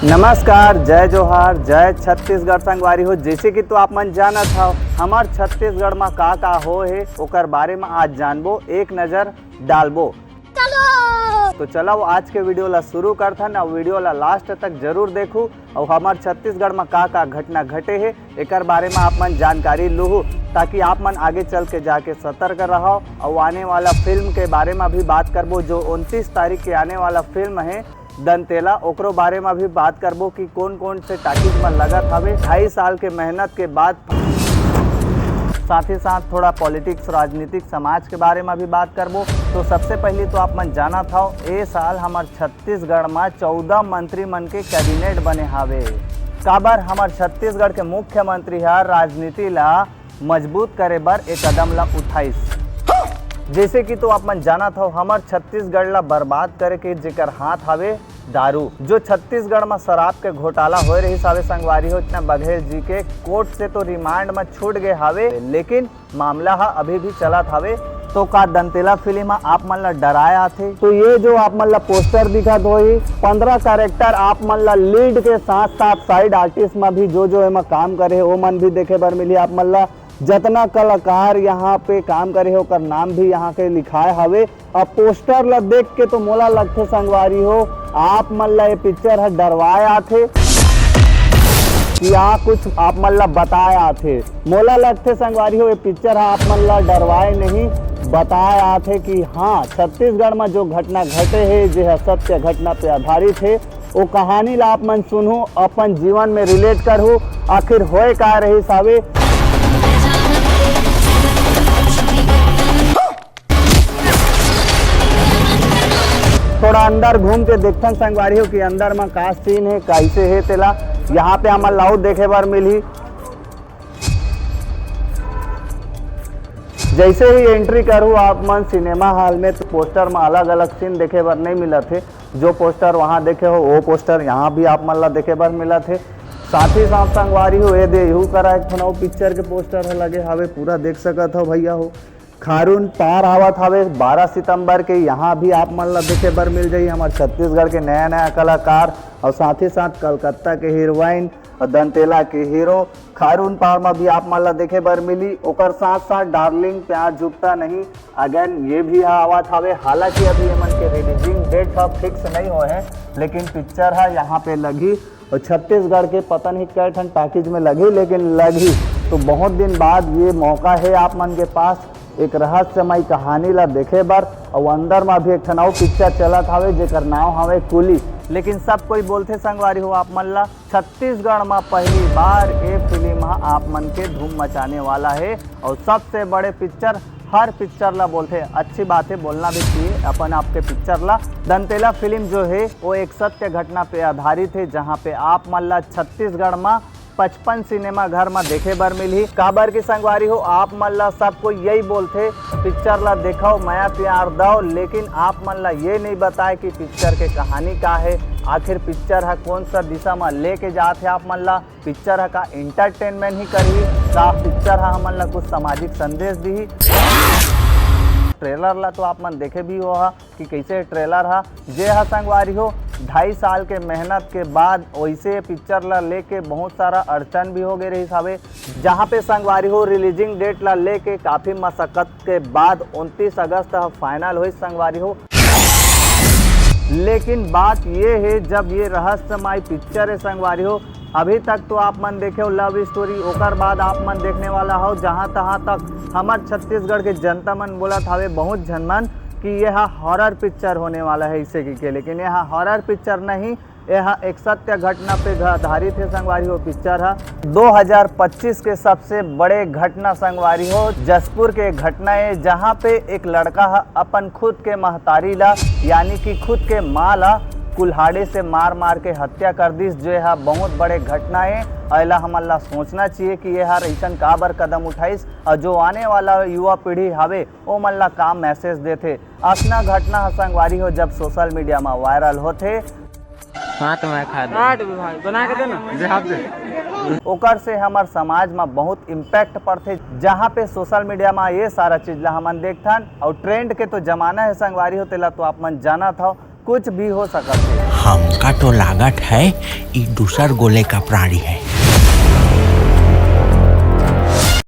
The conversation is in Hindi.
नमस्कार, जय जोहार, जय छत्तीसगढ़ संगवारी हो। जैसे कि तो आप मन जानत हो हमार छत्तीसगढ़ में का हो है ओकर बारे में आज जानबो, एक नज़र डालबो। तो चलो आज के वीडियो ला शुरू करथन और वीडियो ला लास्ट तक जरूर देखू और हमार छत्तीसगढ़ में का घटना घटे है एकर बारे में आप मन जानकारी लूहू, ताकि आप मन आगे चल के जाके सतर्क रहो। और आने वाला फिल्म के बारे में भी बात करबो, जो 29 तारीख के आने वाला फिल्म है दंतेला, ओकरो बारे में भी बात करबो कि कौन कौन से टाकिज में लगत हवे 2.5 साल के मेहनत के बाद। साथ ही साथ थोड़ा पॉलिटिक्स, राजनीतिक, समाज के बारे में भी बात करबो। तो सबसे पहले तो आप मन जाना था ए साल हमार छत्तीसगढ़ में 14 मंत्री मन के कैबिनेट बने हावे। काबर हमार छत्तीसगढ़ के मुख्यमंत्री है राजनीति ला मजबूत करे बर एक कदम ला उठाइस। जैसे कि तो आप मन जाना था हमार छत्तीसगढ़ ला बर्बाद करे के जेकर हाथ हावे दारू। जो छत्तीसगढ़ में शराब के घोटाला हो रही सावे संगवारी हो, इतना बघेल जी के कोर्ट से तो रिमांड में छूट गए हावे, लेकिन मामला हा अभी भी चला हावे। तो का दंतेला फिल्म आप मन ला डराया थे। तो ये जो आप मन ला पोस्टर दिखत होई 15 कैरेक्टर आप मन ला लीड के साथ साथ साइड आर्टिस्ट में भी जो एमा काम करे वो मन भी देखे बर मिली। आप मन ला जितना कलाकार यहाँ पे काम करे हो ओकर नाम भी यहाँ के लिखाए हवे। अब पोस्टर ला देख के तो मोला लगथे संगवारी हो आप मन ला ये पिक्चर है डरवाया थे या कुछ आप मन ला बताया थे। मोला लगथे संगवारी हो ये पिक्चर है आप मन ला डरवाए नहीं, बताया थे कि हाँ छत्तीसगढ़ में जो घटना घटे है जो है सत्य घटना पे आधारित है। वो कहानी ला आप मन सुनू, अपन जीवन में रिलेट करू, आखिर होए का रही सावे। थोड़ा अंदर घूम के देखथन संगवारी हो कि अंदर में का सीन है, कैसे है तेला यहाँ पे हमार लाउड देखे बर मिली। जैसे ही एंट्री करूँ आप मन सिनेमा हॉल में तो पोस्टर में अलग अलग सीन देखे बर नहीं मिला थे। जो पोस्टर वहाँ देखे हो वो पोस्टर यहाँ भी आप मन ला देखे बर मिला थे। साथ ही साथ संगवारी हो ये देहू करा एक ठो पिक्चर के पोस्टर लगे हवे, पूरा देख सकत हो भैया हो। खारून पार आवत हवे 12 सितंबर के, यहाँ भी आप मन ला देखे बर मिल जाई हमारे छत्तीसगढ़ के नया नया कलाकार और साथ ही साथ कलकत्ता के हीरोइन और दंतेला के हीरो खारून पार में भी आप मन ला देखे बर मिली। ओकर साथ साथ डार्लिंग प्यार झुकता नहीं अगेन ये भी आवत हवे। हालांकि अभी ये मन के रिलीजिंग डेट का फिक्स नहीं हो है, लेकिन पिक्चर है यहाँ पे लगी और छत्तीसगढ़ के पता नहीं कै ठन टाकिज में लगी, लेकिन लगी। तो बहुत दिन बाद ये मौका है आप मन के पास एक रहस्यमय कहानी ला देखे बर। और अंदर में भी एक ठनाव पिक्चर चलत हवे जेकर नाम हवे कुली। लेकिन सब कोई बोलते संगवारी हो आप मन ला छत्तीसगढ़ में पहली बार ये फिल्म आप मन के धूम मचाने वाला है। और सबसे बड़े पिक्चर हर पिक्चर ला बोलते अच्छी बात है, बोलना भी चाहिए अपन आपके पिक्चर ला। दंतेला फिल्म जो है वो एक सत्य घटना पे आधारित है, जहाँ पे आप मन ला छत्तीसगढ़ में 55 सिनेमा घर में देखे बर मिली। काबर की संगवारी हो आप मन ला सबको यही बोलते पिक्चर ला देखो माया प्यार दो, लेकिन आप मन ला ये नहीं बताए कि पिक्चर के कहानी का है, आखिर पिक्चर है कौन सा दिशा में लेके जाते आप मन ला। पिक्चर है का इंटरटेनमेंट ही करी का पिक्चर है हमन ला कुछ सामाजिक संदेश दी। ट्रेलर ला तो आप मन देखे भी हो कि कैसे ट्रेलर है जे है संगवारी हो 2.5 साल के मेहनत के बाद वैसे पिक्चर ला लेके बहुत सारा अड़चन भी हो गए रही सावे, जहाँ पे संगवारी हो रिलीजिंग डेट ला लेके काफ़ी मशक्कत के बाद 29 अगस्त फाइनल हुई संगवारी हो। लेकिन बात ये है जब ये रहस्यमय पिक्चर है संगवारी हो, अभी तक तो आप मन देखे हो लव स्टोरी, ओकर बाद आप मन देखने वाला हो जहाँ तहाँ तक हमार छत्तीसगढ़ के जनता मन बोला था बहुत जनमन कि यह हॉरर पिक्चर होने वाला है इसे के, लेकिन यह हॉरर पिक्चर नहीं, यह एक सत्य घटना पे आधारित है संगवारी हो। पिक्चर है 2025 के सबसे बड़े घटना संगवारी हो जसपुर के घटना है, जहाँ पे एक लड़का है अपन खुद के महतारी ला यानी कि खुद के माँ ला कुल्हाड़े से मार मार के हत्या कर दी, जो है बहुत बड़े घटना है। अला हमन ला सोचना चाहिए कि ये हर ऐसा काबर कदम उठाइस और जो आने वाला युवा पीढ़ी हवे वो मन ला काम मैसेज देते। असना घटना संगवारी हो जब सोशल मीडिया में वायरल होते हाथ में खा दे भाई बना के देना ओकर से हमार समाज में बहुत इम्पैक्ट पड़ते, जहाँ पे सोशल मीडिया में ये सारा चीज ला हमन देखथन। और ट्रेंड के तो जमाना है संगवारी होते ला तो आप मन जाना था कुछ भी हो सकता है। हमका तो लागत है ये दूसर गोले का प्राणी है।